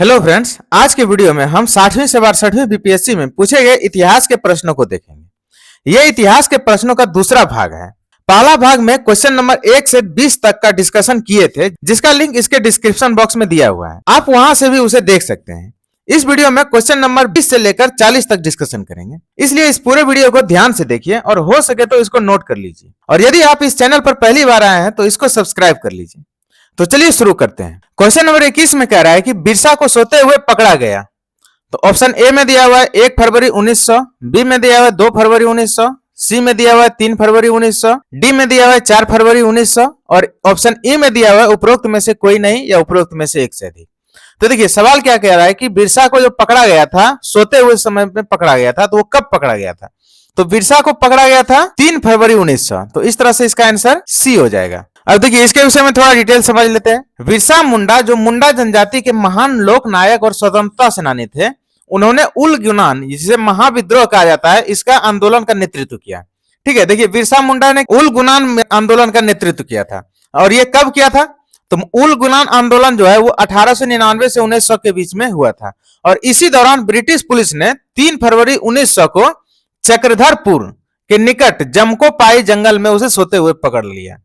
Hello friends, आज के video में हम 60वीं से 62वीं बीपीएससी में पूछे गए इतिहास के प्रश्नों को देखेंगे। यह इतिहास के प्रश्नों का दूसरा भाग है। पहला भाग में क्वेश्चन नंबर 1 से 20 तक का डिस्कशन किए थे, जिसका लिंक इसके डिस्क्रिप्शन बॉक्स में दिया हुआ है। आप वहां से भी उसे देख सकते हैं। इस वीडियो में क्वेश्चन नंबर 20 से लेकर 40 तक डिस्कशन करेंगे, इसलिए इस पूरे वीडियो को ध्यान से देखिए और हो सके तो इसको नोट कर लीजिए। और यदि आप इस चैनल पर पहली बार आए हैं तो इसको सब्सक्राइब कर लीजिए। तो चलिए शुरू करते हैं। क्वेश्चन नंबर 21 में कह रहा है कि बिरसा को सोते हुए पकड़ा गया। तो ऑप्शन ए में दिया हुआ है 1 फरवरी 1900, बी में दिया हुआ है 2 फरवरी 1900, सी में दिया हुआ है 3 फरवरी 1900, डी में दिया हुआ है 4 फरवरी 1900 और ऑप्शन ई में दिया हुआ है उपरोक्त में से कोई नहीं या उपरोक्त में से एक से अधिक। तो देखिए सवाल क्या कह रहा है कि बिरसा को जो पकड़ा गया था, सोते हुए समय में पकड़ा गया था, तो वो कब पकड़ा गया था? तो बिरसा को पकड़ा गया था 3 फरवरी 1900। तो इस तरह से इसका आंसर सी हो जाएगा। अब देखिए इसके विषय में थोड़ा डिटेल समझ लेते हैं। बिरसा मुंडा जो मुंडा जनजाति के महान लोक नायक और स्वतंत्रता सेनानी थे, उन्होंने उल गुनान, जिसे महाविद्रोह कहा जाता है, इसका आंदोलन का नेतृत्व किया। ठीक है, देखिए बिरसा मुंडा ने उल गुनान आंदोलन का नेतृत्व किया था। और ये कब किया था? तो उल गुनान आंदोलन जो है वो 1899 से 1900 के बीच में हुआ था। और इसी दौरान ब्रिटिश पुलिस ने 3 फरवरी 1900 को चक्रधरपुर के निकट जमकोपाई जंगल में उसे सोते हुए पकड़ लिया।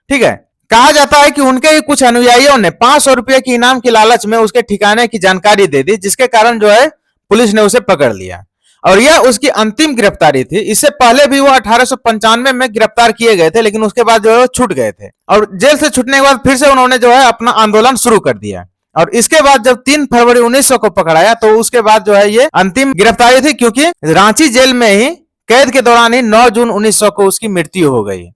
ठीक है, कहा जाता है कि उनके ही कुछ अनुयायियों ने 500 रुपए के इनाम की लालच में उसके ठिकाने की जानकारी दे दी, जिसके कारण जो है पुलिस ने उसे पकड़ लिया। और यह उसकी अंतिम गिरफ्तारी थी। इससे पहले भी वो 1895 में गिरफ्तार किए गए थे, लेकिन उसके बाद जो है वो छूट गए थे। और जेल से छूटने के बाद फिर से उन्होंने जो है अपना आंदोलन शुरू कर दिया। और इसके बाद जब 3 फरवरी 1900 को पकड़ाया तो उसके बाद जो है ये अंतिम गिरफ्तारी थी, क्योंकि रांची जेल में ही कैद के दौरान ही 9 जून 1900 को उसकी मृत्यु हो गई।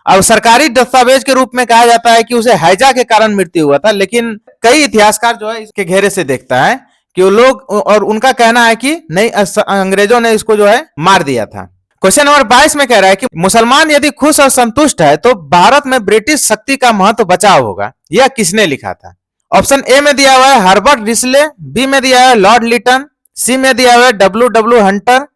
अब सरकारी दस्तावेज के रूप में कहा जाता है कि उसे हैजा के कारण मृत्यु हुआ था, लेकिन कई इतिहासकार जो है इसके घेरे से देखता है कि वो लोग, और उनका कहना है कि नहीं, अंग्रेजों ने इसको जो है मार दिया था। क्वेश्चन नंबर 22 में कह रहा है कि मुसलमान यदि खुश और संतुष्ट है तो भारत में ब्रिटिश शक्ति का महत्व बचाव होगा। यह किसने लिखा था? ऑप्शन ए में दिया हुआ है हर्बर्ट रिस्ले, बी में दिया है लॉर्ड लिटन, सी में दिया हुआ है डब्ल्यू हंटर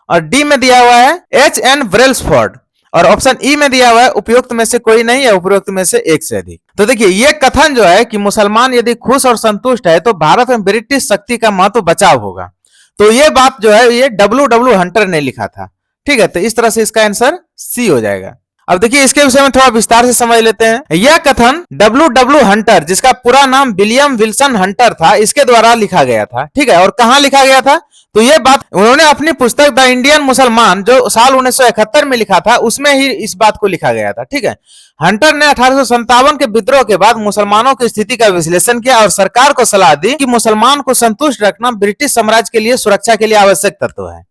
और डी में दिया हुआ है H.N. ब्रेल्सफोर्ड और ऑप्शन ई में दिया हुआ है उपयुक्त में से कोई नहीं या उपयुक्त में से एक से अधिक। तो देखिए ये कथन जो है कि मुसलमान यदि खुश और संतुष्ट है तो भारत में ब्रिटिश शक्ति का महत्व बचाव होगा, तो ये बात जो है ये डब्ल्यू हंटर ने लिखा था। ठीक है, तो इस तरह से इसका आंसर सी हो जाएगा। अब देखिए इसके विषय में थोड़ा विस्तार से समझ लेते हैं। यह कथन डब्ल्यू हंटर, जिसका पूरा नाम विलियम विल्सन हंटर था, इसके द्वारा लिखा गया था। ठीक है, और कहां लिखा गया था? तो यह बात उन्होंने अपनी पुस्तक द इंडियन मुसलमान जो साल 1971 में लिखा था, उसमें ही इस बात को लिखा गया था। ठीक है, हंटर ने 1857 के विद्रोह के बाद मुसलमानों की स्थिति का विश्लेषण किया और सरकार को सलाह दी कि मुसलमान को संतुष्ट रखना ब्रिटिश साम्राज्य के लिए सुरक्षा के लिए आवश्यक तत्व है।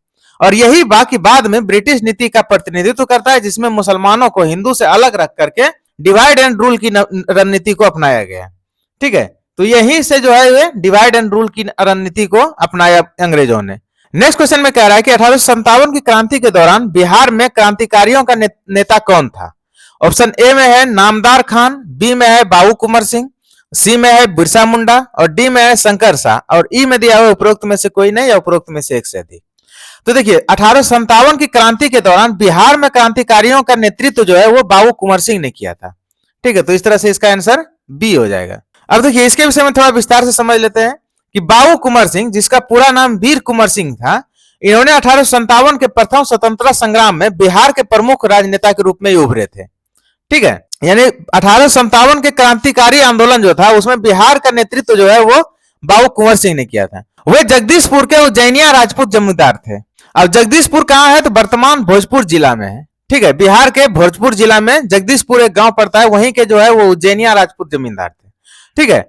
और यही बाकी बाद में ब्रिटिश नीति का प्रतिनिधित्व करता है, जिसमें मुसलमानों को हिंदू से अलग रख करके डिवाइड एंड रूल की रणनीति को अपनाया गया। ठीक है, तो यहीं से जो है ये डिवाइड एंड रूल की रणनीति को अपनाया अंग्रेजों ने। नेक्स्ट क्वेश्चन में कह रहा है कि 1857 की क्रांति के दौरान बिहार में क्रांतिकारियों का नेता कौन था? ऑप्शन ए में है नामदार खान, बी में है बाबू कुंवर सिंह, सी में है बिरसा मुंडा और डी में है शंकर शाह और ई में दिया हुआ उपरोक्त में से कोई नहीं या उपरोक्त में से एक से अधिक। तो देखिए 1857 की क्रांति के दौरान बिहार में क्रांतिकारियों का नेतृत्व जो है वो बाबू कुंवर सिंह ने किया था। ठीक है, तो इस तरह से इसका आंसर बी हो जाएगा। अब देखिए इसके विषय में थोड़ा विस्तार से समझ लेते हैं कि बाबू कुंवर सिंह, जिसका पूरा नाम वीर कुंवर सिंह था, इन्होंने 1857 के प्रथम स्वतंत्रता संग्राम में बिहार के प्रमुख राजनेता के रूप में उभरे थे। ठीक है, यानी 1857 के क्रांतिकारी आंदोलन जो था उसमें बिहार का नेतृत्व जो है वो बाबू कुंवर सिंह ने किया था। वे जगदीशपुर के उज्जैनिया राजपूत जमींदार थे। अब जगदीशपुर कहाँ है? तो वर्तमान भोजपुर जिला में है। ठीक है, बिहार के भोजपुर जिला में जगदीशपुर एक गांव पड़ता है, वहीं के जो है वो उज्जैनिया राजपूत जमींदार थे। ठीक है,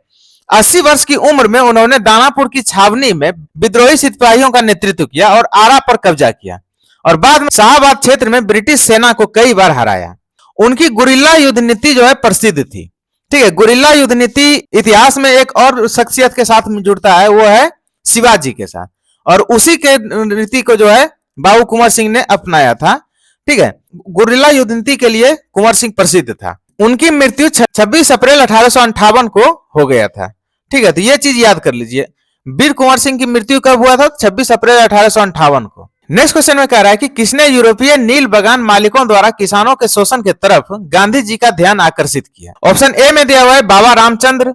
80 वर्ष की उम्र में उन्होंने दानापुर की छावनी में विद्रोही सिपाहियों का नेतृत्व किया और आरा पर कब्जा किया और बाद में शाहबाद क्षेत्र में ब्रिटिश सेना को कई बार हराया। उनकी गुरिल्ला युद्ध नीति जो है प्रसिद्ध थी। ठीक है, गुरिल्ला युद्ध नीति इतिहास में एक और शख्सियत के साथ जुड़ता है, वो है शिवाजी के साथ, और उसी के नीति को जो है बाबू कुंवर सिंह ने अपनाया था। ठीक है, गुरिल्ला युद्ध नीति के लिए कुंवर सिंह प्रसिद्ध था। उनकी मृत्यु 26 अप्रैल 1858 को हो गया था। ठीक है, तो ये चीज याद कर लीजिए, वीर कुंवर सिंह की मृत्यु कब हुआ था? 26 अप्रैल 1858 को। नेक्स्ट क्वेश्चन में कह रहा है कि किसने यूरोपीय नील बगान मालिकों द्वारा किसानों के शोषण की तरफ गांधी जी का ध्यान आकर्षित किया? ऑप्शन ए में दिया हुआ है बाबा रामचंद्र,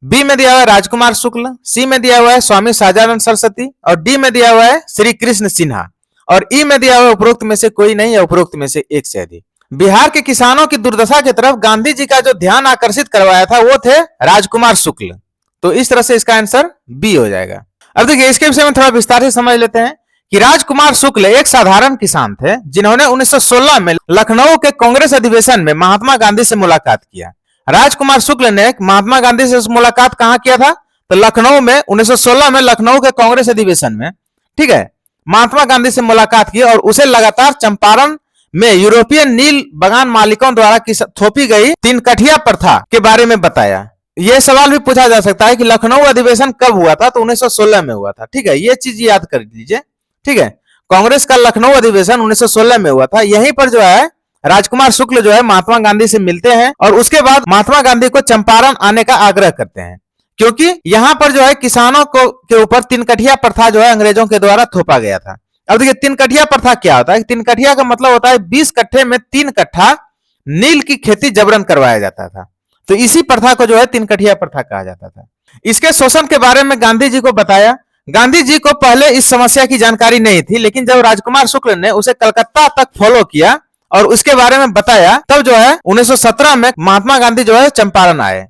बी में दिया हुआ है राजकुमार शुक्ल, सी में दिया हुआ है स्वामी सहजानंद सरस्वती और डी में दिया हुआ है श्री कृष्ण सिन्हा और ई में दिया हुआ है उपरोक्त में से कोई नहीं या उपरोक्त में से एक से अधिक। बिहार के किसानों की दुर्दशा की तरफ गांधी जी का जो ध्यान आकर्षित करवाया था वो थे राजकुमार शुक्ल, तो इस तरह से इसका आंसर बी हो जाएगा। अब देखिए इसके विषय में थोड़ा विस्तार से समझ लेते हैं कि राजकुमार शुक्ल एक साधारण किसान थे जिन्होंने 1916 में लखनऊ के कांग्रेस अधिवेशन में महात्मा गांधी से मुलाकात किया। राजकुमार शुक्ल ने महात्मा गांधी से मुलाकात कहां किया था, तो लखनऊ में 1916 में लखनऊ के कांग्रेस अधिवेशन में, ठीक है, महात्मा गांधी से मुलाकात की और उसे लगातार चंपारण में यूरोपियन नील बगान मालिकों द्वारा थोपी गई 3 कठिया प्रथा के बारे में बताया। यह सवाल भी पूछा जा सकता है कि लखनऊ अधिवेशन कब हुआ था, तो 1916 में हुआ था, ठीक है, ये चीज याद कर लीजिए, ठीक है। कांग्रेस का लखनऊ अधिवेशन 1916 में हुआ था। यहीं पर जो है राजकुमार शुक्ल जो है महात्मा गांधी से मिलते हैं और उसके बाद महात्मा गांधी को चंपारण आने का आग्रह करते हैं, क्योंकि यहाँ पर जो है किसानों को के ऊपर 3 कठिया प्रथा जो है अंग्रेजों के द्वारा थोपा गया था। अब देखिए 3 कठिया प्रथा क्या होता है। 3 कठिया का मतलब होता है 20 कट्ठे में 3 कट्ठा नील की खेती जबरन करवाया जाता था, तो इसी प्रथा को जो है 3 कठिया प्रथा कहा जाता था। इसके शोषण के बारे में गांधी जी को बताया। गांधी जी को पहले इस समस्या की जानकारी नहीं थी, लेकिन जब राजकुमार शुक्ल ने उसे कलकत्ता तक फॉलो किया और उसके बारे में बताया, तब जो है 1917 में महात्मा गांधी जो है चंपारण आए,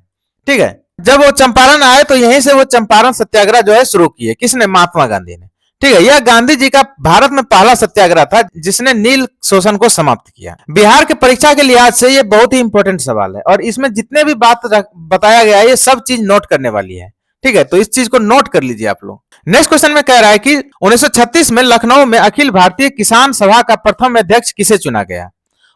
ठीक है। जब वो चंपारण आए तो यहीं से वो चंपारण सत्याग्रह जो है शुरू किए। किसने? महात्मा गांधी ने, ठीक है। यह गांधी जी का भारत में पहला सत्याग्रह था जिसने नील शोषण को समाप्त किया। बिहार के परीक्षा के लिहाज से ये बहुत ही इंपॉर्टेंट सवाल है और इसमें जितने भी बात बताया गया है ये सब चीज नोट करने वाली है, ठीक है, तो इस चीज को नोट कर लीजिए आप लोग। नेक्स्ट क्वेश्चन में कह रहा है कि 1936 में लखनऊ में अखिल भारतीय किसान सभा का प्रथम अध्यक्ष किसे चुना गया।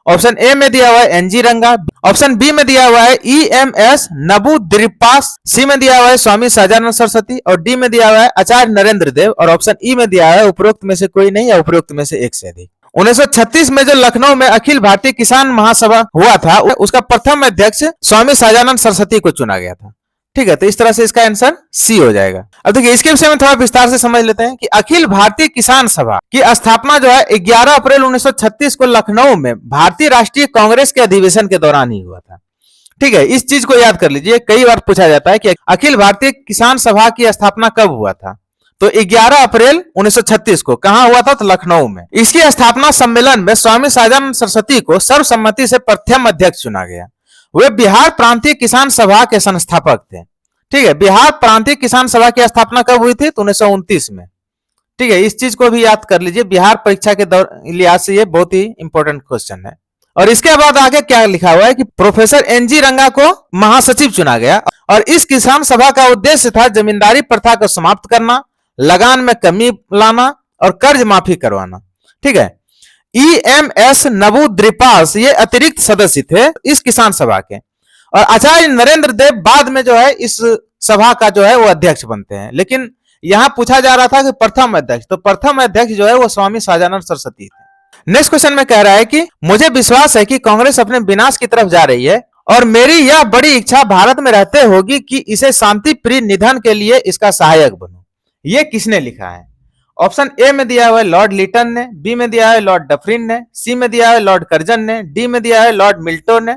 ऑप्शन ए में दिया हुआ है एनजी रंगा, ऑप्शन बी में दिया हुआ है ईएमएस नबूद्रिपास, सी में दिया हुआ है स्वामी सहजानंद सरस्वती और डी में दिया हुआ है आचार्य नरेंद्र देव और ऑप्शन ई में दिया है उपरोक्त में से कोई नहीं या उपरोक्त में से एक से अधिक। 1936 में जो लखनऊ में अखिल भारतीय किसान महासभा हुआ था उसका प्रथम अध्यक्ष स्वामी सहजानंद सरस्वती को चुना गया था, ठीक है, तो इस तरह से इसका आंसर सी हो जाएगा। अब देखिए इसके विषय में थोड़ा विस्तार से समझ लेते हैं कि अखिल भारतीय किसान सभा की स्थापना जो है 11 अप्रैल 1936 को लखनऊ में भारतीय राष्ट्रीय कांग्रेस के अधिवेशन के दौरान ही हुआ था, ठीक है। इस चीज को याद कर लीजिए, कई बार पूछा जाता है कि अखिल भारतीय किसान सभा की स्थापना कब हुआ था, तो 11 अप्रैल 1936 को। कहां हुआ था? तो लखनऊ में। इसकी स्थापना सम्मेलन में स्वामी सहजानंद सरस्वती को सर्वसम्मति से प्रथम अध्यक्ष चुना गया। वे बिहार प्रांतीय किसान सभा के संस्थापक थे, ठीक है। बिहार प्रांतीय किसान सभा की स्थापना कब हुई थी? तो 1929 में, ठीक है। इस चीज को भी याद कर लीजिए, बिहार परीक्षा के लिहाज से ये बहुत ही इंपॉर्टेंट क्वेश्चन है। और इसके बाद आगे क्या लिखा हुआ है कि प्रोफेसर एनजी रंगा को महासचिव चुना गया और इस किसान सभा का उद्देश्य था जमींदारी प्रथा को समाप्त करना, लगान में कमी लाना और कर्ज माफी करवाना, ठीक है। ईएमएस नबूद्रिपास ये अतिरिक्त सदस्य थे इस किसान सभा के और आचार्य नरेंद्र देव बाद में जो है इस सभा का जो है वो अध्यक्ष बनते हैं। लेकिन यहां पूछा जा रहा था कि प्रथम अध्यक्ष, तो प्रथम अध्यक्ष जो है वो स्वामी सहजानंद सरस्वती थे। नेक्स्ट क्वेश्चन में कह रहा है कि मुझे विश्वास है कि कांग्रेस अपने विनाश की तरफ जा रही है और मेरी यह बड़ी इच्छा भारत में रहते होगी कि इसे शांति प्रिय निधन के लिए इसका सहायक बनूं। ये किसने लिखा है? ऑप्शन ए में दिया हुआ है लॉर्ड लिटन ने, बी में दिया है लॉर्ड डफरिन ने, सी में दिया है लॉर्ड कर्जन ने, डी में दिया है लॉर्ड मिल्टन ने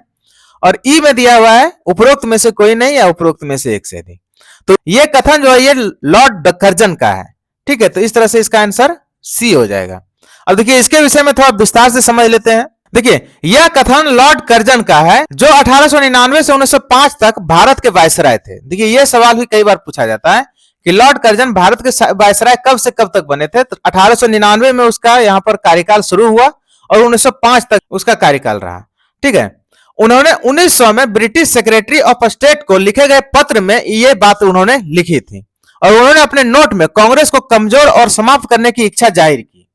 और ई में दिया हुआ है उपरोक्त में से कोई नहीं या उपरोक्त में से एक से अधिक। तो ये कथन जो है ये लॉर्ड कर्जन का है, ठीक है, तो इस तरह से इसका आंसर सी हो जाएगा। अब देखिए इसके विषय में थोड़ा विस्तार से समझ लेते हैं। देखिए यह कथन लॉर्ड कर्जन का है जो 1899 से 1905 तक भारत के वायसराय थे। देखिए यह सवाल भी कई बार पूछा जाता है कि लॉर्ड कर्जन भारत के वायसराय कब से कब तक बने थे, तो 1899 में उसका यहाँ पर कार्यकाल शुरू हुआ और 1905 तक उसका कार्यकाल रहा, ठीक है। उन्होंने 1900 में ब्रिटिश सेक्रेटरी ऑफ स्टेट को लिखे गए पत्र में ये बात उन्होंने लिखी थी और उन्होंने अपने नोट में कांग्रेस को कमजोर और समाप्त करने की इच्छा जाहिर की।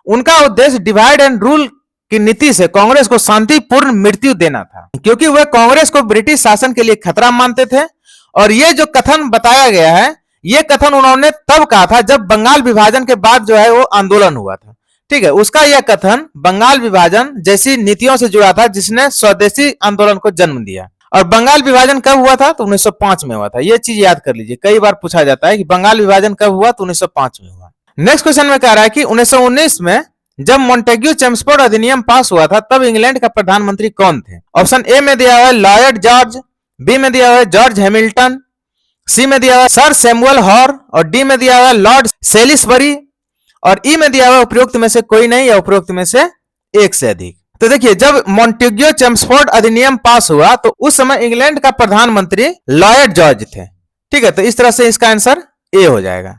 उनका उद्देश्य डिवाइड एंड रूल की नीति से कांग्रेस को शांतिपूर्ण मृत्यु देना था, क्योंकि वे कांग्रेस को ब्रिटिश शासन के लिए खतरा मानते थे। और ये जो कथन बताया गया है ये कथन उन्होंने तब कहा था जब बंगाल विभाजन के बाद जो है वो आंदोलन हुआ था, ठीक है। उसका यह कथन बंगाल विभाजन जैसी नीतियों से जुड़ा था जिसने स्वदेशी आंदोलन को जन्म दिया। और बंगाल विभाजन कब हुआ था? तो 1905 में हुआ था। यह चीज याद कर लीजिए, कई बार पूछा जाता है कि बंगाल विभाजन कब हुआ, तो 1905 में हुआ। नेक्स्ट क्वेश्चन में कह रहा है कि 1919 में जब मॉन्टेग्यू चेम्सफोर्ड अधिनियम पास हुआ था तब इंग्लैंड का प्रधानमंत्री कौन थे? ऑप्शन ए में दिया हुआ है लॉयड जॉर्ज, बी में दिया हुआ है जॉर्ज हैमिल्टन, सी में दिया हुआ सर सैमुअल हॉर, और डी में दिया हुआ लॉर्ड सेलिसबरी, और ई में दिया हुआ उपरोक्त में से कोई नहीं या उपरोक्त में से एक से अधिक। तो देखिए, जब मॉन्टेग्यू चेम्सफोर्ड अधिनियम पास हुआ तो उस समय इंग्लैंड का प्रधानमंत्री लॉयड जॉर्ज थे। ठीक है, तो इस तरह से इसका आंसर ए हो जाएगा।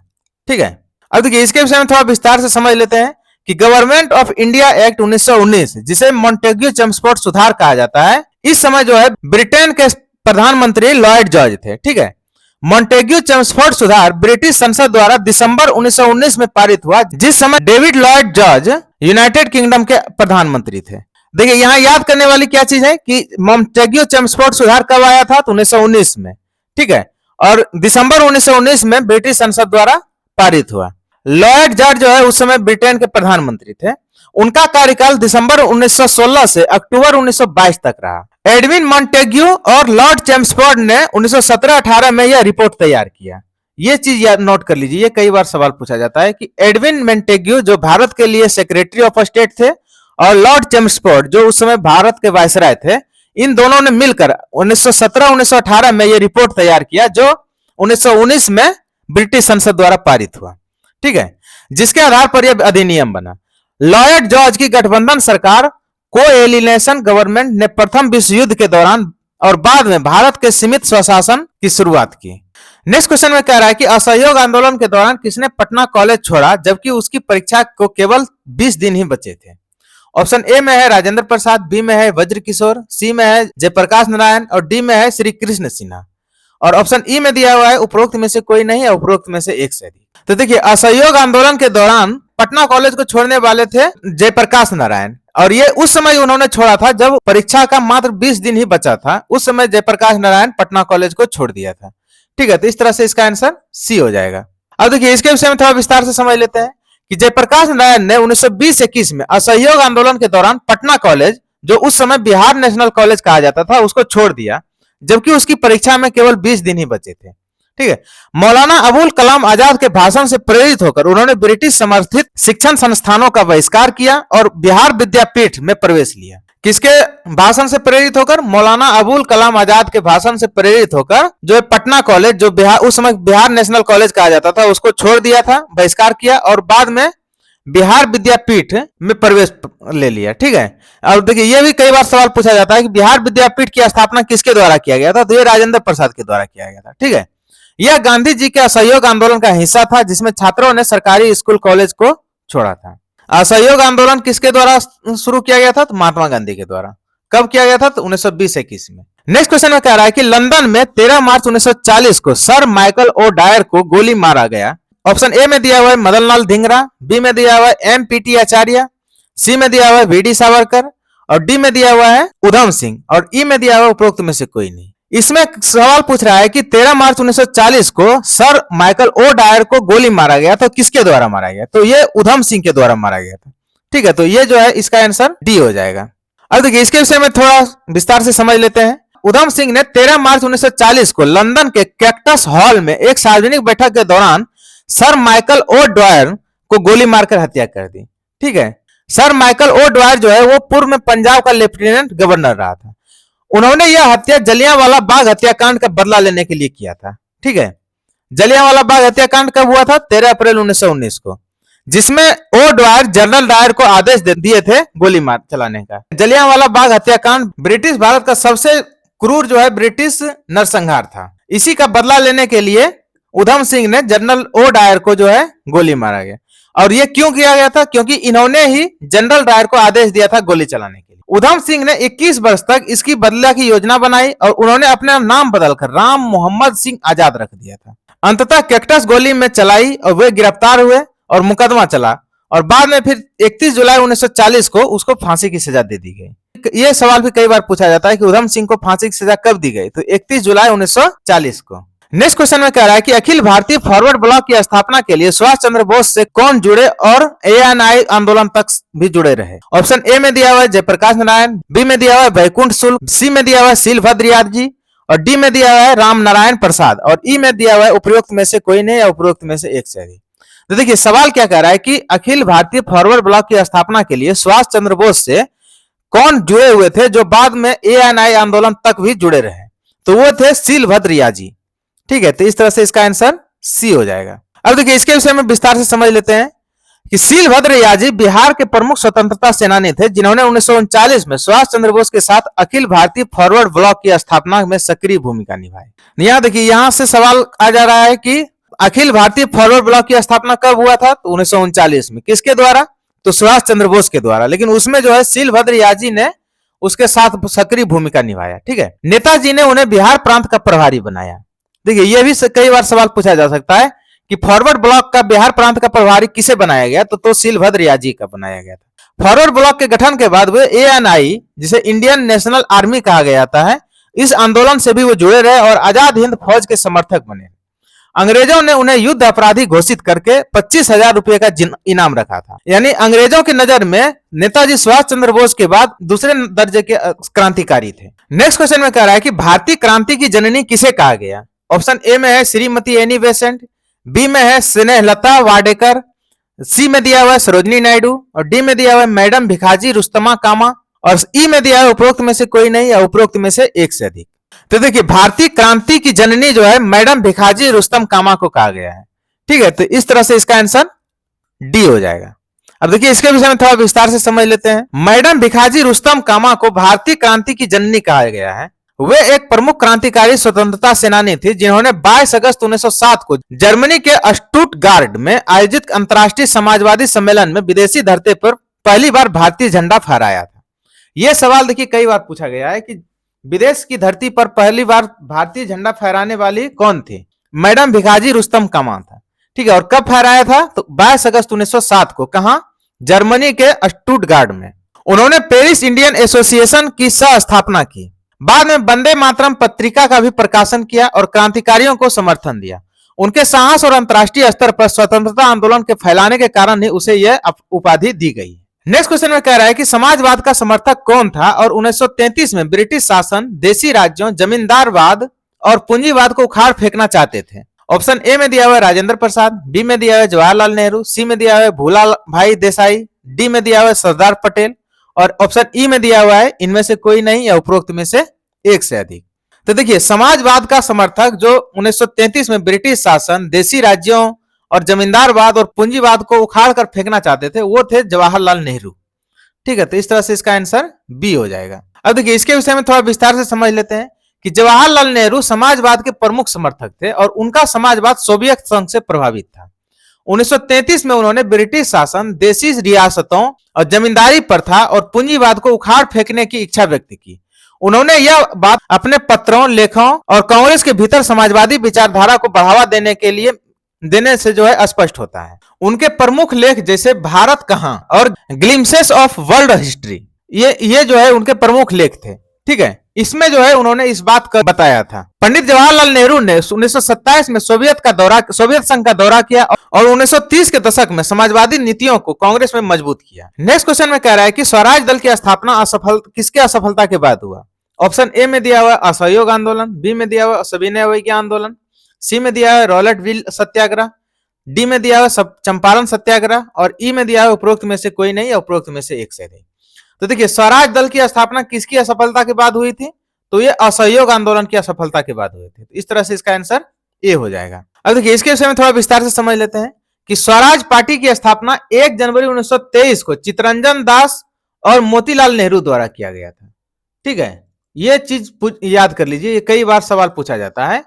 ठीक है, अब देखिए इसके विषय में थोड़ा विस्तार से समझ लेते हैं कि गवर्नमेंट ऑफ इंडिया एक्ट 1919, जिसे मॉन्टेग्यू चेम्सफोर्ड सुधार कहा जाता है, इस समय जो है ब्रिटेन के प्रधानमंत्री लॉयड जॉर्ज थे। ठीक है, मॉन्टेग्यू चेम्सफोर्ड सुधार ब्रिटिश संसद द्वारा दिसंबर 1919 में पारित हुआ, जिस समय David Lloyd George United kingdom के प्रधानमंत्री थे। देखिए यहां याद करने वाली क्या चीज है कि मॉन्टेग्यू चेम्सफोर्ड सुधार कब आया था, तो 1919 में। ठीक है, और दिसंबर 1919 में ब्रिटिश संसद द्वारा पारित हुआ। लॉयड जॉर्ज जो है उस समय ब्रिटेन के प्रधानमंत्री थे। उनका कार्यकाल दिसंबर 1916 से अक्टूबर 1922 तक रहा। एडविन मॉन्टेग्यू और लॉर्ड चेम्सफोर्ड ने 1917-18 में यह रिपोर्ट तैयार किया। ये चीज याद नोट कर लीजिए, ये कई बार सवाल पूछा जाता है कि एडविन मॉन्टेग्यू जो भारत के लिए सेक्रेटरी ऑफ स्टेट थे, और लॉर्ड चेम्सफोर्ड जो उस समय भारत के वायसराय थे, इन दोनों ने मिलकर 1917-1918 में यह रिपोर्ट तैयार किया, जो 1919 में ब्रिटिश संसद द्वारा पारित हुआ। ठीक है, जिसके आधार पर यह अधिनियम बना। लॉयड जॉर्ज की गठबंधन सरकार कोएलिनेशन गवर्नमेंट ने प्रथम विश्व युद्ध के दौरान और बाद में भारत के सीमित स्वशासन की शुरुआत की। नेक्स्ट क्वेश्चन में कह रहा है कि असहयोग आंदोलन के दौरान किसने पटना कॉलेज छोड़ा जबकि उसकी परीक्षा को केवल 20 दिन ही बचे थे। ऑप्शन ए में है राजेंद्र प्रसाद, बी में है वज्र किशोर, सी में है जयप्रकाश नारायण, और डी में है श्री कृष्ण सिन्हा। और ऑप्शन ई में दिया हुआ है उपरोक्त में से कोई नहीं है, उपरोक्त में से एक से अधिक। तो देखिए, असहयोग आंदोलन के दौरान पटना कॉलेज को छोड़ने वाले थे जयप्रकाश नारायण, और ये उस समय उन्होंने छोड़ा था जब परीक्षा का मात्र 20 दिन ही बचा था। उस समय जयप्रकाश नारायण पटना कॉलेज को छोड़ दिया था। ठीक है, तो इस तरह से इसका आंसर सी हो जाएगा। अब देखिए इसके विषय में थोड़ा विस्तार से समझ लेते हैं कि जयप्रकाश नारायण ने 1920-21 में असहयोग आंदोलन के दौरान पटना कॉलेज, जो उस समय बिहार नेशनल कॉलेज कहा जाता था, उसको छोड़ दिया जबकि उसकी परीक्षा में केवल 20 दिन ही बचे थे। ठीक है, मौलाना अबुल कलाम आजाद के भाषण से प्रेरित होकर उन्होंने ब्रिटिश समर्थित शिक्षण संस्थानों का बहिष्कार किया और बिहार विद्यापीठ में प्रवेश लिया। किसके भाषण से प्रेरित होकर? मौलाना अबुल कलाम आजाद के भाषण से प्रेरित होकर जो पटना कॉलेज, जो बिहार उस समय बिहार नेशनल कॉलेज कहा जाता था, उसको छोड़ दिया था, बहिष्कार किया और बाद में बिहार विद्यापीठ में प्रवेश ले लिया। ठीक है, अब देखिए ये भी कई बार सवाल पूछा जाता है कि बिहार विद्यापीठ की स्थापना किसके द्वारा किया गया था, तो ये राजेंद्र प्रसाद के द्वारा किया गया था। ठीक है, यह गांधी जी के असहयोग आंदोलन का हिस्सा था जिसमें छात्रों ने सरकारी स्कूल कॉलेज को छोड़ा था। असहयोग आंदोलन किसके द्वारा शुरू किया गया था, तो महात्मा गांधी के द्वारा। कब किया गया था, तो 1920-21 में। नेक्स्ट क्वेश्चन में कह रहा है कि लंदन में 13 मार्च 1940 को सर माइकल ओ डायर को गोली मारा गया। ऑप्शन ए में दिया हुआ है मदनलाल धिंगरा, बी में दिया हुआ है एम.पी.टी. आचार्य, सी में दिया हुआ है वी.डी. सावरकर, और डी में दिया हुआ है उधम सिंह, और ई में दिया हुआ उपरोक्त में से कोई नहीं। इसमें सवाल पूछ रहा है कि 13 मार्च 1940 को सर माइकल ओ डायर को गोली मारा गया, तो किसके द्वारा मारा गया, तो ये उधम सिंह के द्वारा मारा गया था। ठीक है, तो ये जो है इसका आंसर डी हो जाएगा। अब देखिए इसके विषय में थोड़ा विस्तार से समझ लेते हैं। उधम सिंह ने 13 मार्च 1940 को लंदन के कैक्टस हॉल में एक सार्वजनिक बैठक के दौरान सर माइकल ओ डायर को गोली मारकर हत्या कर दी। ठीक है, सर माइकल ओ डायर जो है वो पूर्व में पंजाब का लेफ्टिनेंट गवर्नर रहा था। उन्होंने यह हत्या जलियांवाला बाग हत्याकांड का बदला लेने के लिए किया था। ठीक है, जलियांवाला बाग हत्याकांड कब हुआ था, 13 अप्रैल 1919 को, जिसमें ओ डायर जनरल डायर को आदेश दिए थे गोली मार चलाने का। जलियांवाला बाग हत्याकांड ब्रिटिश भारत का सबसे क्रूर जो है ब्रिटिश नरसंहार था। इसी का बदला लेने के लिए उधम सिंह ने जनरल ओ डायर को जो है गोली मारा गया। और ये क्यों किया गया था, क्योंकि इन्होंने ही जनरल डायर को आदेश दिया था गोली चलाने के लिए। उधम सिंह ने 21 वर्ष तक इसकी बदला की योजना बनाई और उन्होंने अपना नाम बदलकर राम मोहम्मद सिंह आजाद रख दिया था। अंततः कैक्टस गोली में चलाई और वे गिरफ्तार हुए और मुकदमा चला, और बाद में फिर 31 जुलाई 1940 को उसको फांसी की सजा दे दी गई। ये सवाल भी कई बार पूछा जाता है कि उधम सिंह को फांसी की सजा कब दी गई, तो 31 जुलाई 1940 को। नेक्स्ट क्वेश्चन में कह रहा है कि अखिल भारतीय फॉरवर्ड ब्लॉक की स्थापना के लिए सुभाष चंद्र बोस से कौन जुड़े और एएनआई आंदोलन तक भी जुड़े रहे। ऑप्शन ए में दिया हुआ है जयप्रकाश नारायण, बी में दिया हुआ है वैकुंठ शुक्ल, सी में दिया हुआ है शीलभद्र यादव, और डी में दिया हुआ है राम नारायण प्रसाद, और ई में दिया हुआ है उपरोक्त में से कोई नहीं या उपरोक्त में से एक से अधिक। तो देखिए सवाल क्या कह रहा है कि अखिल भारतीय फॉरवर्ड ब्लॉक की स्थापना के लिए सुभाष चंद्र बोस से कौन जुड़े हुए थे जो बाद में एएनआई आंदोलन तक भी जुड़े रहे, तो वो थे शीलभद्र यादव। ठीक है, तो इस तरह से इसका आंसर सी हो जाएगा। अब देखिए इसके विषय में विस्तार से समझ लेते हैं कि शीलभद्र याजी बिहार के प्रमुख स्वतंत्रता सेनानी थे जिन्होंने 1939 में सुभाष चंद्र बोस के साथ अखिल भारतीय फॉरवर्ड ब्लॉक की स्थापना में सक्रिय भूमिका निभाई। यहाँ देखिए यहां से सवाल आ जा रहा है कि अखिल भारतीय फॉरवर्ड ब्लॉक की स्थापना कब हुआ था, तो 1939 में। किसके द्वारा, तो सुभाष चंद्र बोस के द्वारा। लेकिन उसमें जो है शीलभद्र याजी ने उसके साथ सक्रिय भूमिका निभाया। ठीक है, नेताजी ने उन्हें बिहार प्रांत का प्रभारी बनाया। देखिए यह भी कई बार सवाल पूछा जा सकता है कि फॉरवर्ड ब्लॉक का बिहार प्रांत का प्रभारी किसे बनाया गया, तो शीलभद्र याजी का बनाया गया था। फॉरवर्ड ब्लॉक के गठन के बाद वे एएनआई, जिसे इंडियन नेशनल आर्मी कहा जाता है, इस आंदोलन से भी वो जुड़े रहे और आजाद हिंद फौज के समर्थक बने। अंग्रेजों ने उन्हें युद्ध अपराधी घोषित करके 25,000 रुपए का इनाम रखा था। यानी अंग्रेजों की नजर में नेताजी सुभाष चंद्र बोस के बाद दूसरे दर्जे के क्रांतिकारी थे। नेक्स्ट क्वेश्चन में कह रहा है कि भारतीय क्रांति की जननी किसे कहा गया। ऑप्शन ए में है श्रीमती एनी बेसेंट, बी में है स्नेहलता वाडेकर, सी में दिया हुआ है सरोजनी नायडू और डी में दिया हुआ है मैडम भिखाजी रुस्तमा कामा और ई में दिया है उपरोक्त में से कोई नहीं या उपरोक्त में से एक से अधिक। तो देखिए भारतीय क्रांति की जननी जो है मैडम भिखाजी रुस्तम कामा को कहा गया है। ठीक है, तो इस तरह से इसका आंसर डी हो जाएगा। अब देखिए इसके विषय में थोड़ा विस्तार से समझ लेते हैं। मैडम भिखाजी रुस्तम कामा को भारतीय क्रांति की जननी कहा गया है। वे एक प्रमुख क्रांतिकारी स्वतंत्रता सेनानी थी जिन्होंने 22 अगस्त 1907 को जर्मनी के स्टुटगार्ट में आयोजित अंतर्राष्ट्रीय समाजवादी सम्मेलन में विदेशी धरती पर पहली बार भारतीय झंडा फहराया था। यह सवाल देखिए कई बार पूछा गया है कि विदेश की धरती पर पहली बार भारतीय झंडा फहराने वाली कौन थी, मैडम भिखाजी रुस्तम कामा था। ठीक है, और कब फहराया था, तो 22 अगस्त 1907 को। कहां, जर्मनी के स्टुटगार्ट में। उन्होंने पेरिस इंडियन एसोसिएशन की सह स्थापना की। बाद में वंदे मातरम पत्रिका का भी प्रकाशन किया और क्रांतिकारियों को समर्थन दिया। उनके साहस और अंतर्राष्ट्रीय स्तर पर स्वतंत्रता आंदोलन के फैलाने के कारण ही उसे यह उपाधि दी गई। नेक्स्ट क्वेश्चन में कह रहा है कि समाजवाद का समर्थक कौन था और 1933 में ब्रिटिश शासन देशी राज्यों, जमींदारवाद और पूंजीवाद को उखाड़ फेंकना चाहते थे। ऑप्शन ए में दिया हुआ है राजेंद्र प्रसाद, बी में दिया हुआ है जवाहरलाल नेहरू, सी में दिया हुआ है भूला भाई देसाई, डी में दिया हुआ है सरदार पटेल और ऑप्शन ई में दिया हुआ है इनमें से कोई नहीं या उपरोक्त में से एक से अधिक। तो देखिए समाजवाद का समर्थक जो 1933 में ब्रिटिश शासन देशी राज्यों और जमींदारवाद और पूंजीवाद को उखाड़ कर फेंकना चाहते थे वो थे जवाहरलाल नेहरू। ठीक है, तो इस तरह से इसका आंसर बी हो जाएगा। अब देखिए इसके विषय में थोड़ा विस्तार से समझ लेते हैं कि जवाहरलाल नेहरू समाजवाद के प्रमुख समर्थक थे और उनका समाजवाद सोवियत संघ से प्रभावित था। 1933 में उन्होंने ब्रिटिश शासन, देशी रियासतों और जमींदारी प्रथा और पूंजीवाद को उखाड़ फेंकने की इच्छा व्यक्त की। उन्होंने यह बात अपने पत्रों, लेखों और कांग्रेस के भीतर समाजवादी विचारधारा को बढ़ावा देने से जो है स्पष्ट होता है। उनके प्रमुख लेख जैसे भारत कहां और ग्लिम्सेस ऑफ वर्ल्ड हिस्ट्री, ये जो है उनके प्रमुख लेख थे। ठीक है, इसमें जो है उन्होंने इस बात का बताया था। पंडित जवाहरलाल नेहरू ने 1927 में सोवियत संघ का दौरा किया और 1930 के दशक में समाजवादी नीतियों को कांग्रेस में मजबूत किया। नेक्स्ट क्वेश्चन में कह रहा है कि स्वराज दल की स्थापना किसके असफलता के बाद हुआ। ऑप्शन ए में दिया हुआ असहयोग आंदोलन, बी में दिया हुआ सविनय अवज्ञा आंदोलन, सी में दिया है रॉलेट व्हील सत्याग्रह, डी में दिया हुआ चंपारण सत्याग्रह और ई में दिया है उपरोक्त में से कोई नहीं या उपरोक्त में से एक से अधिक। तो देखिए स्वराज दल की स्थापना किसकी असफलता के बाद हुई थी, तो ये असहयोग आंदोलन की असफलता के बाद हुई थी। तो इस तरह से इसका आंसर ए हो जाएगा। अब देखिए इसके विषय में थोड़ा विस्तार से समझ लेते हैं कि स्वराज पार्टी की स्थापना 1 जनवरी 1923 को चित्तरंजन दास और मोतीलाल नेहरू द्वारा किया गया था। ठीक है, ये चीज याद कर लीजिए, ये कई बार सवाल पूछा जाता है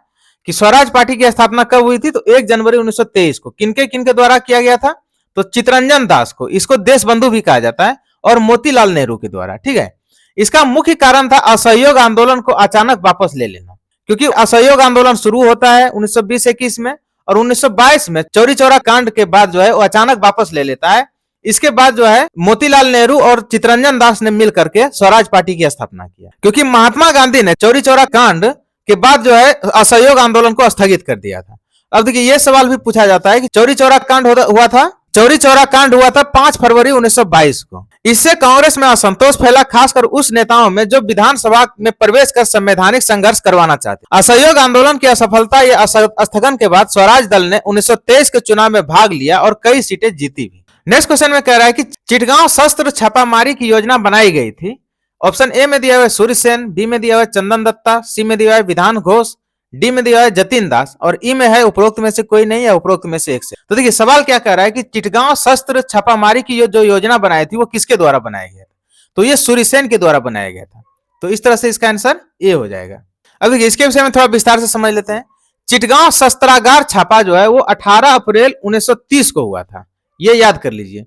कि स्वराज पार्टी की स्थापना कब हुई थी, तो 1 जनवरी 1923 को। किनके द्वारा किया गया था, तो चित्तरंजन दास को, इसको देश बंधु भी कहा जाता है, और मोतीलाल नेहरू के द्वारा। ठीक है, इसका मुख्य कारण था असहयोग आंदोलन को अचानक वापस ले लेना, क्योंकि असहयोग आंदोलन शुरू होता है 1920-21 में और 1922 में चौरी चौरा कांड के बाद जो है वो अचानक वापस ले लेता है। इसके बाद जो है मोतीलाल नेहरू और चित्तरंजन दास ने मिल करके स्वराज पार्टी की स्थापना किया, क्योंकि महात्मा गांधी ने चौरी चौरा कांड के बाद जो है असहयोग आंदोलन को स्थगित कर दिया था। अब देखिए ये सवाल भी पूछा जाता है कि चौरी चौरा कांड हुआ था 5 फरवरी 1922 को। इससे कांग्रेस में असंतोष फैला, खासकर उस नेताओं में जो विधानसभा में प्रवेश कर संवैधानिक संघर्ष करवाना चाहते। असहयोग आंदोलन की असफलता या स्थगन के बाद स्वराज दल ने 1923 के चुनाव में भाग लिया और कई सीटें जीती भी। नेक्स्ट क्वेश्चन में कह रहा है कि चिटगांव शस्त्र छापामारी की योजना बनाई गई थी। ऑप्शन ए में दिया हुआ सूर्य सेन, बी में दिया हुआ चंदन दत्ता, सी में दिया हुआ विधान घोष, डी में दिया है जतिन दास और ई में है उपरोक्त में से कोई नहीं या उपरोक्त में से एक से। तो देखिए सवाल क्या कह रहा है कि चिटगांव शस्त्र छापामारी की जो योजना बनाई थी वो किसके द्वारा बनाया गया था, तो ये सूर्यसेन के द्वारा बनाया गया था। तो इस तरह से इसका आंसर ए हो जाएगा। अब देखिए इसके विषय में थोड़ा विस्तार से समझ लेते हैं। चिटगांव शस्त्रागार छापा जो है वो 18 अप्रैल 1930 को हुआ था, ये याद कर लीजिए,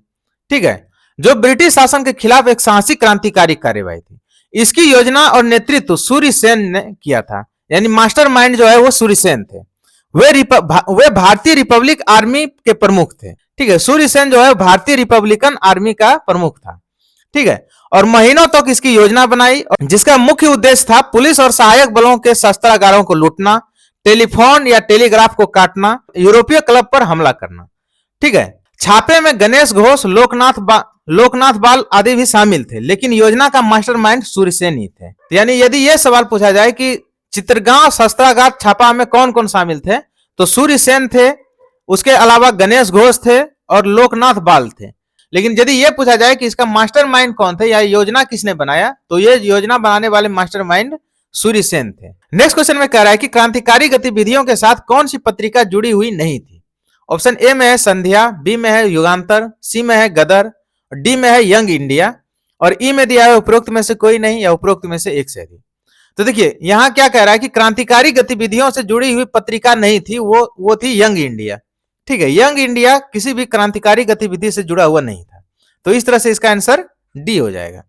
ठीक है, जो ब्रिटिश शासन के खिलाफ एक साहसिक क्रांतिकारी कार्यवाही थी। इसकी योजना और नेतृत्व सूर्यसेन ने किया था, यानी मास्टरमाइंड जो है वो सूर्यसेन थे। वे भारतीय रिपब्लिक आर्मी के प्रमुख थे, ठीक है, सूर्यसेन जो है भारतीय रिपब्लिकन आर्मी का प्रमुख था, ठीक है, और महीनों तक इसकी योजना बनाई जिसका मुख्य उद्देश्य था पुलिस और सहायक बलों के शस्त्रागारों को लूटना, टेलीफोन या टेलीग्राफ को काटना, यूरोपीय क्लब पर हमला करना, ठीक है। छापे में गणेश घोष, लोकनाथ बाल आदि भी शामिल थे, लेकिन योजना का मास्टरमाइंड सूर्यसेन ही थे। यानी यदि यह सवाल पूछा जाए कि चित्रगांव शस्त्रागार छापा में कौन कौन शामिल थे, तो सूर्यसेन थे, उसके अलावा गणेश घोष थे और लोकनाथ बाल थे। लेकिन यदि यह पूछा जाए कि इसका मास्टरमाइंड कौन थे या योजना किसने बनाया, तो ये योजना बनाने वाले मास्टरमाइंड सूर्यसेन थे। नेक्स्ट क्वेश्चन में कह रहा है कि क्रांतिकारी गतिविधियों के साथ कौन सी पत्रिका जुड़ी हुई नहीं थी। ऑप्शन ए में है संध्या, बी में है युगांतर, सी में है गदर, डी में है यंग इंडिया और ई में दिया है उपरोक्त में से कोई नहीं या उपरोक्त में से एक से अधिक। तो देखिए यहां क्या कह रहा है कि क्रांतिकारी गतिविधियों से जुड़ी हुई पत्रिका नहीं थी, वो थी यंग इंडिया, ठीक है। यंग इंडिया किसी भी क्रांतिकारी गतिविधि से जुड़ा हुआ नहीं था, तो इस तरह से इसका आंसर डी हो जाएगा।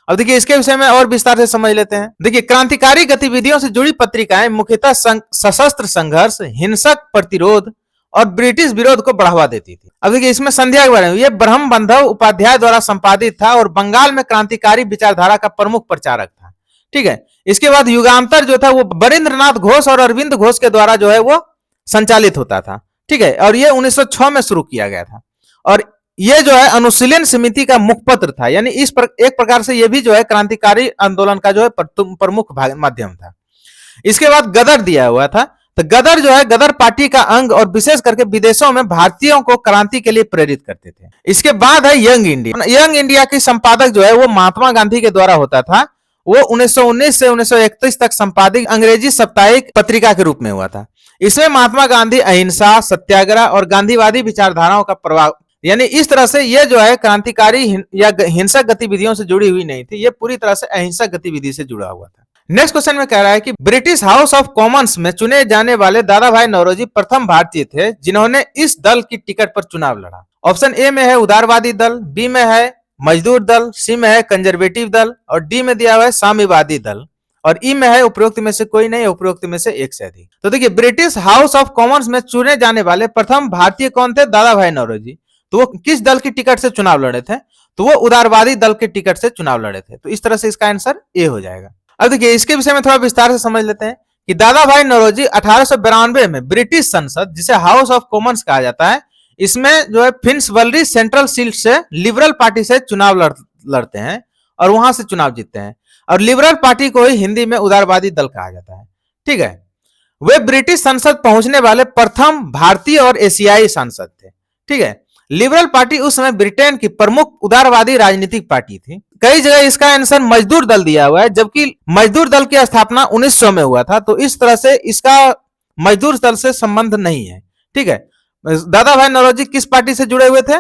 अब देखिए इसके विषय में और विस्तार से समझ लेते हैं। देखिए क्रांतिकारी गतिविधियों से जुड़ी पत्रिकाएं मुख्यतः सशस्त्र संघर्ष, हिंसक प्रतिरोध और ब्रिटिश विरोध को बढ़ावा देती थी। अब देखिए इसमें संध्या के बारे में, यह ब्रह्म बंधव उपाध्याय द्वारा संपादित था और बंगाल में क्रांतिकारी विचारधारा का प्रमुख प्रचारक था, ठीक है। इसके बाद युगांतर जो था वो बरिंद्रनाथ घोष और अरविंद घोष के द्वारा जो है वो संचालित होता था, ठीक है, और ये 1906 में शुरू किया गया था और ये जो है अनुशीलन समिति का मुखपत्र था, यानी एक प्रकार से ये भी जो है क्रांतिकारी आंदोलन का जो है प्रमुख माध्यम था। इसके बाद गदर दिया हुआ था, तो गदर जो है गदर पार्टी का अंग और विशेष करके विदेशों में भारतीयों को क्रांति के लिए प्रेरित करते थे। इसके बाद है यंग इंडिया। यंग इंडिया की संपादक जो है वो महात्मा गांधी के द्वारा होता था। वो 1919 से 1931 तक संपादित अंग्रेजी साप्ताहिक पत्रिका के रूप में हुआ था। इसमें महात्मा गांधी अहिंसा, सत्याग्रह और गांधीवादी विचारधाराओं का प्रभाव, यानी इस तरह से ये जो है क्रांतिकारी या हिंसक गतिविधियों से जुड़ी हुई नहीं थी, ये पूरी तरह से अहिंसक गतिविधि से जुड़ा हुआ था। नेक्स्ट क्वेश्चन में कह रहा है कि ब्रिटिश हाउस ऑफ कॉमन्स में चुने जाने वाले दादा भाई नौरोजी प्रथम भारतीय थे जिन्होंने इस दल की टिकट पर चुनाव लड़ा। ऑप्शन ए में है उदारवादी दल, बी में है मजदूर दल, सी में है कंजर्वेटिव दल और डी में दिया हुआ है साम्यवादी दल और ई में है उपरोक्त में से कोई नहीं, उपरोक्त में से एक से अधिक। तो देखिए ब्रिटिश हाउस ऑफ कॉमन्स में चुने जाने वाले प्रथम भारतीय कौन थे? दादा भाई नौरोजी। तो वो किस दल की टिकट से चुनाव लड़े थे? तो वो उदारवादी दल के टिकट से चुनाव लड़े थे। तो इस तरह से इसका आंसर ए हो जाएगा। अब देखिए इसके विषय में थोड़ा विस्तार से समझ लेते हैं कि दादा भाई नौरोजी 1892 में ब्रिटिश संसद, जिसे हाउस ऑफ कॉमन्स कहा जाता है, इसमें जो है फिन्सबरी सेंट्रल सीट से लिबरल पार्टी से चुनाव लड़ते हैं और वहां से चुनाव जीतते हैं और लिबरल पार्टी को ही हिंदी में उदारवादी दल कहा जाता है, ठीक है। वे ब्रिटिश संसद पहुंचने वाले प्रथम भारतीय और एशियाई सांसद थे, ठीक है। लिबरल पार्टी उस समय ब्रिटेन की प्रमुख उदारवादी राजनीतिक पार्टी थी। कई जगह इसका आंसर मजदूर दल दिया हुआ है, जबकि मजदूर दल की स्थापना 1900 में हुआ था। तो इस तरह से इसका मजदूर दल से संबंध नहीं है, ठीक है। दादा भाई नौरोजी किस पार्टी से जुड़े हुए थे?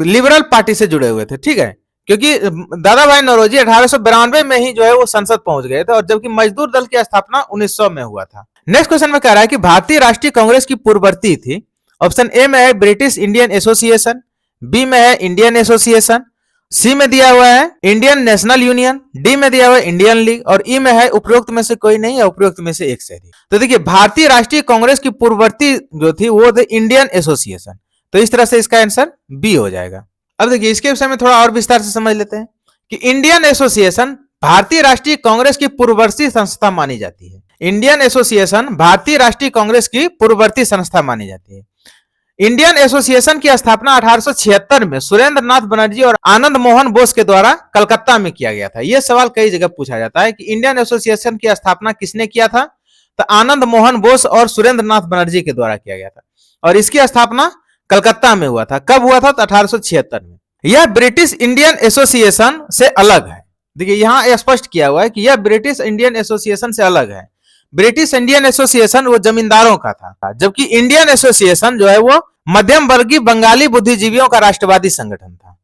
लिबरल पार्टी से जुड़े हुए थे, ठीक है, क्योंकि दादा भाई नौरोजी 1892 में ही जो है वो संसद पहुंच गए थे और जबकि मजदूर दल की स्थापना 1900 में हुआ था। नेक्स्ट क्वेश्चन में कह रहा है कि भारतीय राष्ट्रीय कांग्रेस की पूर्ववर्ती थी। ऑप्शन ए में है ब्रिटिश इंडियन एसोसिएशन, बी में है इंडियन एसोसिएशन, सी में दिया हुआ है इंडियन नेशनल यूनियन, डी में दिया हुआ है इंडियन लीग और ई में है उपरोक्त में से कोई नहीं या उपरोक्त में से एक से अधिक। तो देखिए भारतीय राष्ट्रीय कांग्रेस की पूर्ववर्ती जो थी वो थे इंडियन एसोसिएशन। तो इस तरह से इसका आंसर बी हो जाएगा। अब देखिए इसके विषय में थोड़ा और विस्तार से समझ लेते हैं कि इंडियन एसोसिएशन भारतीय राष्ट्रीय कांग्रेस की पूर्ववर्ती संस्था मानी जाती है। इंडियन एसोसिएशन भारतीय राष्ट्रीय कांग्रेस की पूर्ववर्ती संस्था मानी जाती है। इंडियन एसोसिएशन की स्थापना 1876 में सुरेंद्र नाथ बनर्जी और आनंद मोहन बोस के द्वारा कलकत्ता में किया गया था। यह सवाल कई जगह पूछा जाता है कि इंडियन एसोसिएशन की स्थापना किसने किया था? तो आनंद मोहन बोस और सुरेंद्र नाथ बनर्जी के द्वारा किया गया था और इसकी स्थापना कलकत्ता में हुआ था। कब हुआ था? तो 1876 में। यह ब्रिटिश इंडियन एसोसिएशन से अलग है। देखिए यहां स्पष्ट किया हुआ है कि यह ब्रिटिश इंडियन एसोसिएशन से अलग है। ब्रिटिश इंडियन एसोसिएशन वो जमींदारों का था, जबकि इंडियन एसोसिएशन जो है वो मध्यम वर्गीय बंगाली बुद्धिजीवियों का राष्ट्रवादी संगठन था।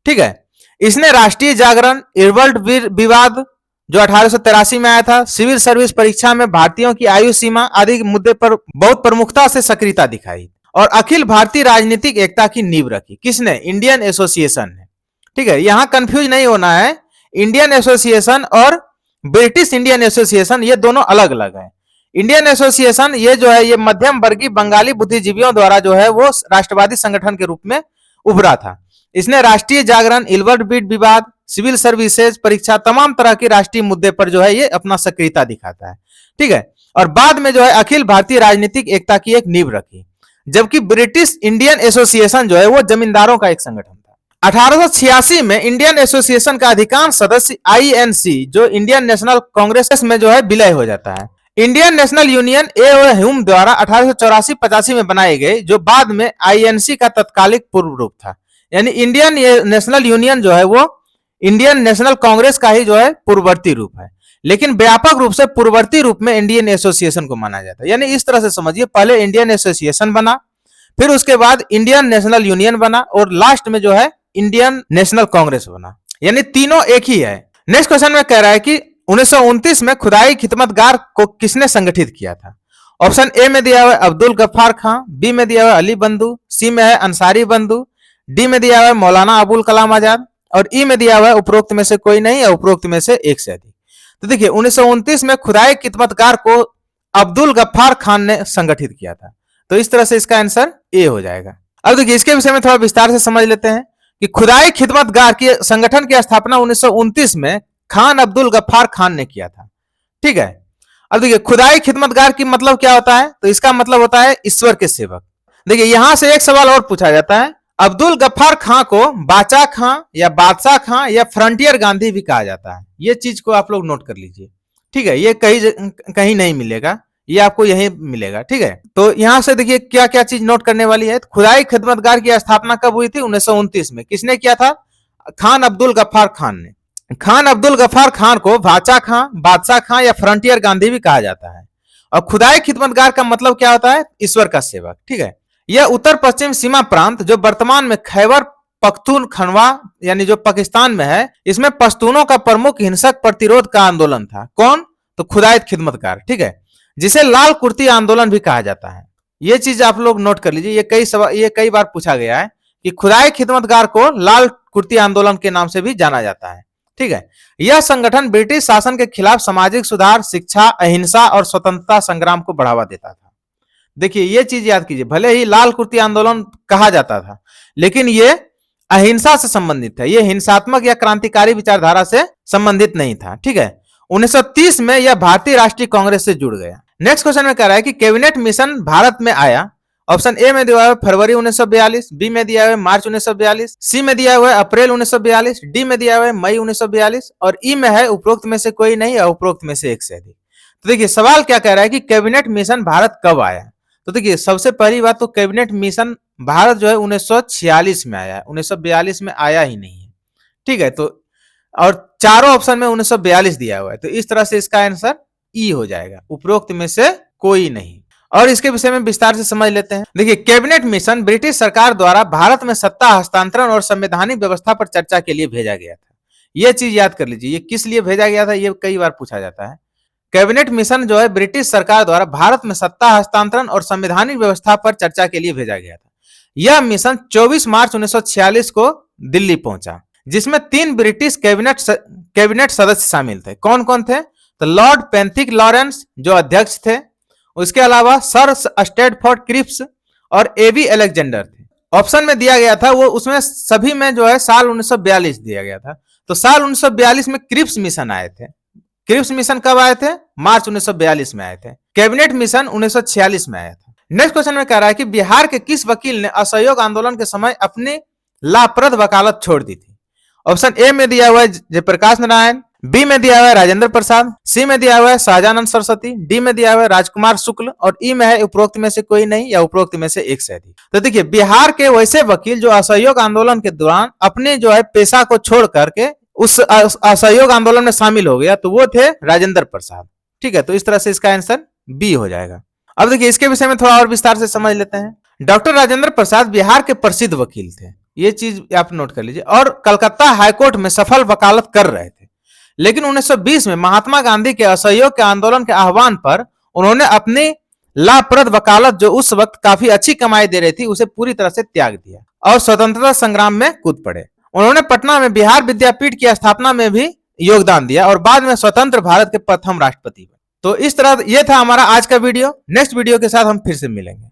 ठीक है, इसने राष्ट्रीय जागरण, इरवल्ट विवाद जो 1883 में आया था, सिविल सर्विस परीक्षा में भारतीयों की आयु सीमा आदि के मुद्दे पर बहुत प्रमुखता से सक्रियता दिखाई और अखिल भारतीय राजनीतिक एकता की नींव रखी। किसने? इंडियन एसोसिएशन ने। ठीक है, यहां कंफ्यूज नहीं होना है, इंडियन एसोसिएशन और ब्रिटिश इंडियन एसोसिएशन ये दोनों अलग अलग है। इंडियन एसोसिएशन ये जो है ये मध्यम वर्गीय बंगाली बुद्धिजीवियों द्वारा जो है वो राष्ट्रवादी संगठन के रूप में उभरा था। इसने राष्ट्रीय जागरण, इलवर्ट विवाद, सिविल सर्विसेज परीक्षा, तमाम तरह के राष्ट्रीय मुद्दे पर जो है ये अपना सक्रियता दिखाता है। ठीक है, और बाद में जो है अखिल भारतीय राजनीतिक एकता की एक नींव रखी, जबकि ब्रिटिश इंडियन एसोसिएशन जो है वो जमींदारों का एक संगठन था। 1886 में इंडियन एसोसिएशन का अधिकांश सदस्य आईएनसी जो इंडियन नेशनल कांग्रेस में जो है विलय हो जाता है। Indian national union A Hume द्वारा 1884-85 में बनाई गई, जो बाद में आईएनसी का तत्कालिक पूर्व रूप था। यानी इंडियन नेशनल यूनियन जो है वो इंडियन नेशनल कांग्रेस का ही जो है पूर्ववर्ती रूप है, लेकिन व्यापक रूप से पूर्ववर्ती रूप में इंडियन एसोसिएशन को माना जाता है। यानी इस तरह से समझिए, पहले इंडियन एसोसिएशन बना, फिर उसके बाद इंडियन नेशनल यूनियन बना और लास्ट में जो है इंडियन नेशनल कांग्रेस बना। यानी तीनों एक ही है। नेक्स्ट क्वेश्चन में कह रहा है कि 1929 में खुदाई खिदमतगार को किसने संगठित किया था? ऑप्शन ए में दिया हुआ है अब्दुल गफ्फार खां, बी में दिया हुआ है अली बंधु, सी में है अंसारी बंधु, डी में दिया हुआ है मौलाना अबुल कलाम आजाद और ई में दिया हुआ है उपरोक्त में से कोई नहीं या उपरोक्त में से एक से अधिक। तो देखिए 1929 में खुदाई खिदमतगार को अब्दुल गफ्फार खान ने संगठित किया था, तो इस तरह से इसका आंसर ए हो जाएगा। अब देखिए इसके विषय में थोड़ा विस्तार से समझ लेते हैं कि खुदाई खिदमतगार की संगठन की स्थापना 1929 में खान अब्दुल गफ्फार खान ने किया था। ठीक है, अब देखिए खुदाई खिदमतगार की मतलब क्या होता है? तो इसका मतलब होता है ईश्वर के सेवक। देखिए यहां से एक सवाल और पूछा जाता है, अब्दुल गफ्फार खां को बाचा खां या बादशाह खां या फ्रंटियर गांधी भी कहा जाता है। ये चीज को आप लोग नोट कर लीजिए। ठीक है, ये कहीं नहीं मिलेगा, ये आपको यहीं मिलेगा। ठीक है, तो यहां से देखिए क्या क्या चीज नोट करने वाली है। खुदाई खिदमतगार की स्थापना कब हुई थी? 1929 में। किसने किया था? खान अब्दुल गफ्फार खान ने। खान अब्दुल गफ्फार खान को बाचा खां, बादशाह खां या फ्रंटियर गांधी भी कहा जाता है। और खुदाई खिदमतगार का मतलब क्या होता है? ईश्वर का सेवक। ठीक है, यह उत्तर पश्चिम सीमा प्रांत जो वर्तमान में खैबर पख्तूनख्वा यानी जो पाकिस्तान में है, इसमें पश्तूनों का प्रमुख हिंसक प्रतिरोध का आंदोलन था। कौन? तो खुदाई खिदमतगार। ठीक है, जिसे लाल कुर्ती आंदोलन भी कहा जाता है। ये चीज आप लोग नोट कर लीजिए, ये कई बार पूछा गया है कि खुदाई खिदमतगार को लाल कुर्ती आंदोलन के नाम से भी जाना जाता है। ठीक है, यह संगठन ब्रिटिश शासन के खिलाफ सामाजिक सुधार, शिक्षा, अहिंसा और स्वतंत्रता संग्राम को बढ़ावा देता था। देखिए ये चीज याद कीजिए, भले ही लाल कुर्ती आंदोलन कहा जाता था, लेकिन ये अहिंसा से संबंधित था, ये हिंसात्मक या क्रांतिकारी विचारधारा से संबंधित नहीं था। ठीक है, 1930 में यह भारतीय राष्ट्रीय कांग्रेस से जुड़ गया। नेक्स्ट क्वेश्चन में कह रहा है कि कैबिनेट मिशन भारत में आया। ऑप्शन ए में दिया हुआ है फरवरी 1942, बी में दिया हुआ है मार्च 1942, सी में दिया हुआ है अप्रैल 1942, डी में दिया हुआ है मई 1942 और ई में है उपरोक्त में से कोई नहीं या उपरोक्त में से एक से अधिक। तो देखिए सवाल क्या कह रहा है कि कैबिनेट मिशन भारत कब आया? तो देखिए सबसे पहली बात तो कैबिनेट मिशन भारत जो है 1946 में आया है, 1942 में आया ही नहीं है। ठीक है, तो और चारों ऑप्शन में 1942 दिया हुआ है, तो इस तरह से इसका आंसर ई हो जाएगा, उपरोक्त में से कोई नहीं। और इसके विषय में विस्तार से समझ लेते हैं। देखिए कैबिनेट मिशन ब्रिटिश सरकार द्वारा भारत में सत्ता हस्तांतरण और संवैधानिक व्यवस्था पर चर्चा के लिए भेजा गया था। यह चीज याद कर लीजिए, ये किस लिए भेजा गया था, ये कई बार पूछा जाता है। कैबिनेट मिशन जो है ब्रिटिश सरकार द्वारा भारत में सत्ता हस्तांतरण और संवैधानिक व्यवस्था पर चर्चा के लिए भेजा गया था। यह मिशन 24 मार्च 1946 को दिल्ली पहुंचा, जिसमें 3 ब्रिटिश कैबिनेट सदस्य शामिल थे। कौन कौन थे? तो लॉर्ड पेंथिक लॉरेंस जो अध्यक्ष थे, उसके अलावा सर स्टैटफोर्ड क्रिप्स और एबी अलेक्जेंडर थे। ऑप्शन में दिया गया था वो, उसमें सभी में जो है साल 1942 दिया गया था। तो साल 1942 में क्रिप्स मिशन आए थे। क्रिप्स मिशन कब आए थे? मार्च 1942 में आए थे। कैबिनेट मिशन 1946 में आया था। नेक्स्ट क्वेश्चन में कह रहा है कि बिहार के किस वकील ने असहयोग आंदोलन के समय अपनी लाभप्रद वकालत छोड़ दी थी? ऑप्शन ए में दिया हुआ है जयप्रकाश नारायण, बी में दिया हुआ है राजेंद्र प्रसाद, सी में दिया हुआ है शाहजानंद सरस्वती, डी में दिया हुआ है राजकुमार शुक्ल और ई में है उपरोक्त में से कोई नहीं या उपरोक्त में से एक से अधिक। तो देखिए बिहार के वैसे वकील जो असहयोग आंदोलन के दौरान अपने जो है पेशा को छोड़ करके उस असहयोग आंदोलन में शामिल हो गया, तो वो थे राजेंद्र प्रसाद। ठीक है, तो इस तरह से इसका आंसर बी हो जाएगा। अब देखिए इसके विषय में थोड़ा और विस्तार से समझ लेते हैं। डॉक्टर राजेंद्र प्रसाद बिहार के प्रसिद्ध वकील थे, ये चीज आप नोट कर लीजिए, और कलकत्ता हाईकोर्ट में सफल वकालत कर रहे थे। लेकिन 1920 में महात्मा गांधी के असहयोग के आंदोलन के आह्वान पर उन्होंने अपनी लाभप्रद वकालत, जो उस वक्त काफी अच्छी कमाई दे रही थी, उसे पूरी तरह से त्याग दिया और स्वतंत्रता संग्राम में कूद पड़े। उन्होंने पटना में बिहार विद्यापीठ की स्थापना में भी योगदान दिया और बाद में स्वतंत्र भारत के प्रथम राष्ट्रपति बने। तो इस तरह ये था हमारा आज का वीडियो। नेक्स्ट वीडियो के साथ हम फिर से मिलेंगे।